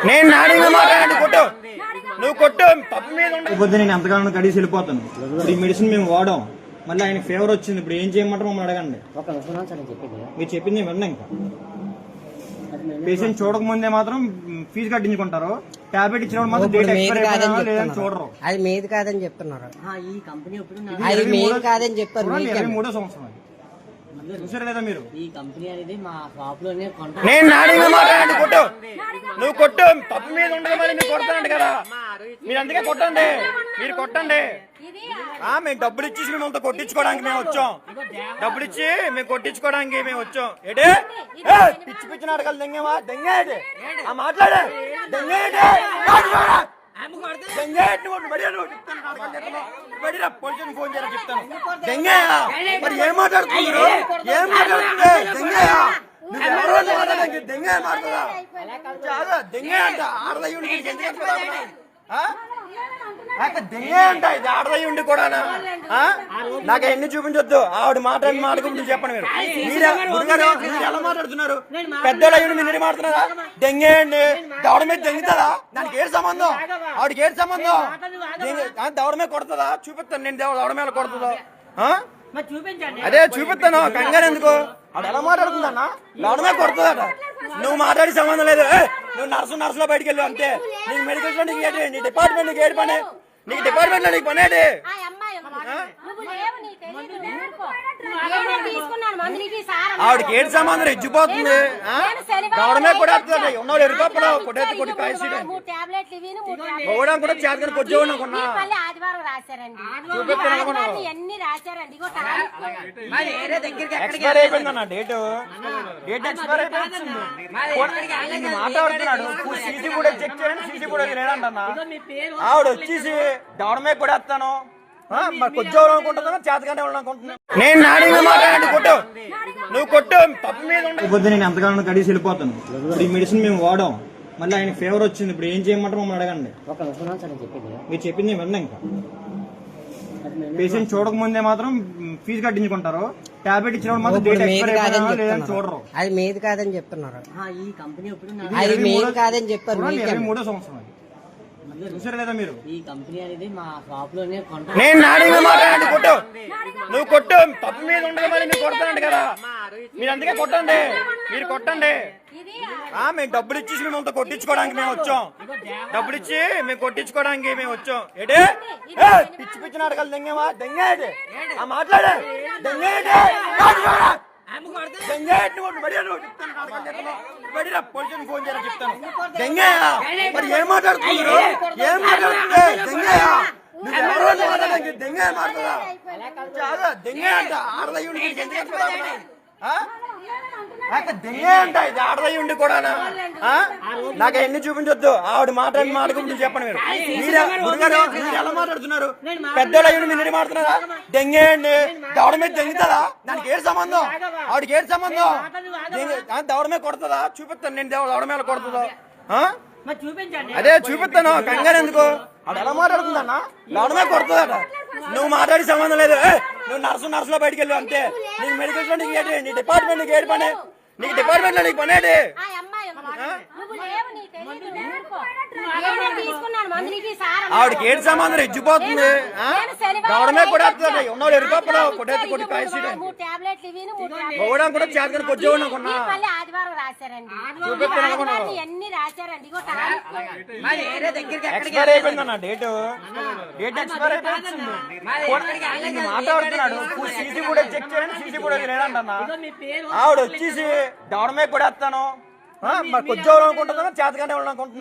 నేను నాడిగా మాట్లాడి కొట్టు, నువ్వు కొట్టు, తప్పు మీద ఉండదు. నేను ఎంతకాలం కడిగి వెళ్ళిపోతాను. ఇప్పుడు ఈ మెడిసిన్ మేము వాడాం, మళ్ళీ ఆయన ఫేవర్ వచ్చింది. ఇప్పుడు ఏం చేయమంటారు మమ్మల్ని అడగండి. మీరు చెప్పింది విన్నా. ఇంకా పేషెంట్ చూడకముందే మాత్రం ఫీజు కట్టించుకుంటారు. టాబ్లెట్ ఇచ్చినప్పుడు మాత్రం డేట్ ఎక్స్పైర్ అయిపోయిందా లేదని చూడరు. అది మీది కాదని చెప్తున్నారు. ఈ కంపెనీ అది మీది కాదని చెప్పారు. 23వ సంవత్సరం అది. చూసారు లేదా మీరు? ఈ కంపెనీ అనేది మా షాప్ లోనే నేను నాడిగా మాట్లాడి కొట్టు, నువ్వు కొట్టు, తప్పు మీద ఉండదు. మళ్ళీ మీరు కొడతానండి కదా, మీరు అందుకే కొట్టండి, మీరు కొట్టండి. మేము డబ్బులు ఇచ్చేసి మేము అంతా కొట్టించుకోవడానికి మేము వచ్చాం. డబ్బులు ఇచ్చి మేము కొట్టించుకోవడానికి మేము వచ్చాం. ఏంటి పిచ్చి పిచ్చి నాటకాలు దెంగేవా? దెంగేటి మాట్లాడే దెంగేటి పోలీసుని ఫోన్ చేయాలని చెప్తాను. దెంగయ్యా మరి ఏం మాట్లాడుతున్నారు? ఏం మాట్లాడుతుంది దెంగయ్యా? దెంగయ్య మాట్లాడుతుందా? దెంగయ్య అంట ఆడదయ్యుండి దెంగే అంట. ఇది ఆడదయ్యి ఉండి కూడా నాకు ఎన్ని చూపించొద్దు. ఆవిడ మాట్లాడి మాట్లాడుకుంటూ చెప్పండి. మీరు ఎలా మాట్లాడుతున్నారు? పెద్దోళ్ళయ్యుండి మీరు మాట్లాడుతున్నారా? దెంగే అండి. దవడ మీద దెంగుతుందా? దానికి ఏడు సంబంధం? ఆవిడకి ఏడు సంబంధం? దవడ మీద కొడుతుందా? చూపిస్తాను నేను. దవడ మీద కొడుతుందా? అదే చూపిస్తాను. కంగారు ఎందుకు? అది ఎలా మాట్లాడుతుందన్నా? దవడ మీద కొడుతుందట. నువ్వు మాట్లాడి సంబంధం లేదు. నువ్వు నర్సులో బయటకు వెళ్ళు అంతే. నీకు మెడికల్ లో నీకు ఏంటి? నీ డిపార్ట్మెంట్ నీకు ఏడు పని? నీకు డిపార్ట్మెంట్ లో నీకు పని ఏంటి? ఆవిడకి ఏడు సంబంధం ఇచ్చిపోతుంది. గవర్నమెంట్ కూడా ఉన్నవాళ్ళు ఎరుకోపలో కొట్టేది కొట్టి కాయడం కూడా చేతగా కొద్దిగా కొన్నా ఎక్స్పైర్ అయిపోయిందన్న. డేట్ ఎక్స్పైర్ అయిపోయింది. మాట్లాడుతున్నాడు. సీసీ కూడా చెక్ చేయండి. సీసీ కూడా లేదంటన్నా. ఆవిడ వచ్చేసి దవడమే కూడా వస్తాను మరి కొద్దిగా అనుకుంటున్నా చేతగానే అనుకుంటున్నా. నేను నాడిగా మాట్లాడి కొట్టు, నువ్వు కొట్టు, తప్పు మీద ఉండదు. నేను ఎంతకాలం కడిగి వెళ్ళిపోతాను. ఇప్పుడు ఈ మెడిసిన్ మేము వాడాం, మళ్ళీ ఆయన ఫేవర్ వచ్చింది. ఇప్పుడు ఏం చేయమంటారు మమ్మల్ని అడగండి. మీరు చెప్పింది విన్నా. ఇంకా పేషెంట్ చూడకముందే మాత్రం ఫీజు కట్టించుకుంటారు. టాబ్లెట్ ఇచ్చినప్పుడు మాత్రం డేట్ ఎక్స్పైర్ అయిపోయిందా లేదని చూడరు. అది మీది కాదని చెప్తున్నారు. ఈ కంపెనీ అది మీది కాదని చెప్పారు. 23వ సంవత్సరం అది. చూసారు లేదా మీరు? ఈ కంపెనీ అనేది మా షాప్ లోనే నేను నాడిగా మాట్లాడి కొట్టు, నువ్వు కొట్టు, తప్పు మీద ఉండదు. మళ్ళీ మీరు కొడతానండి కదా, మీరు అందుకే కొట్టండి, మీరు కొట్టండి. మేము డబ్బులు ఇచ్చేసి మేము అంతా కొట్టించుకోవడానికి మేము వచ్చాం. డబ్బులు ఇచ్చి మేము కొట్టించుకోవడానికి మేము వచ్చాం. ఏంటి పిచ్చి పిచ్చి నాటకాలు దెంగేవా? దెంగేటి మాట్లాడే దెంగేటి పోలీసుని ఫోన్ చేయాలని చెప్తాను. దెంగయ్య మరి ఏం మాట్లాడుతున్నారు? ఏం మాట్లాడుతుంది దెంగయ్య? నువ్వు ఎవరో మాట్లాడానికి దెంగయ్య మాట్లాడుతుందా? దెంగయ్య అంట ఆడదయ్యుండి దెంగే అంట. ఇది ఆడదయ్యుండి కూడా నాకు ఎన్ని చూపించొద్దు. ఆవిడ మాట్లాడి మాట్లాడుకుంటూ చెప్పండి. మీరు ఎలా మాట్లాడుతున్నారు? పెద్దోళ్ళయ్యుండి మీరు మాట్లాడుతున్నారా? దెంగే అండి. దవడ మీద దెంగుతుందా? దానికి ఏడు సంబంధం? ఆవిడకి ఏడు సంబంధం? దవడ మీద కొడుతుందా? చూపిస్తాను నేను. దవడ మీద కొడుతుందా? అదే చూపిస్తాను. కంగారు ఎందుకు? అది ఎలా మాట్లాడుతుందన్నా? దవడ మీద కొడుతుందట. నువ్వు మాట్లాడి సంబంధం లేదు. నువ్వు నర్సులో బయటకు వెళ్ళు అంతే. నీకు మెడికల్ లో నీకు ఏంటి? నీ డిపార్ట్మెంట్ నీకు ఏడు పని? నీకు డిపార్ట్మెంట్ లో నీకు పని ఏంటి? ఆవిడకి ఏడు సంబంధం ఇచ్చిపోతుంది. గవర్నమెంట్ కూడా ఉన్నవాళ్ళు ఎరుకోపలో కొట్టేది కొట్టి కాయడం కూడా చేతగా కొద్దిగా కొన్నా ఎక్స్పైర్ అయిపోయిందన్న. డేట్ ఎక్స్పైర్ అయిపోయింది. మాట్లాడుతున్నాడు. సీసీ కూడా చెక్ చేయండి. సీసీ కూడా లేదంటన్నా. ఆవిడ వచ్చేసి దవడమే కూడా వస్తాను మరి కొద్దిగా అనుకుంటున్నా చేతగానే అనుకుంటున్నా.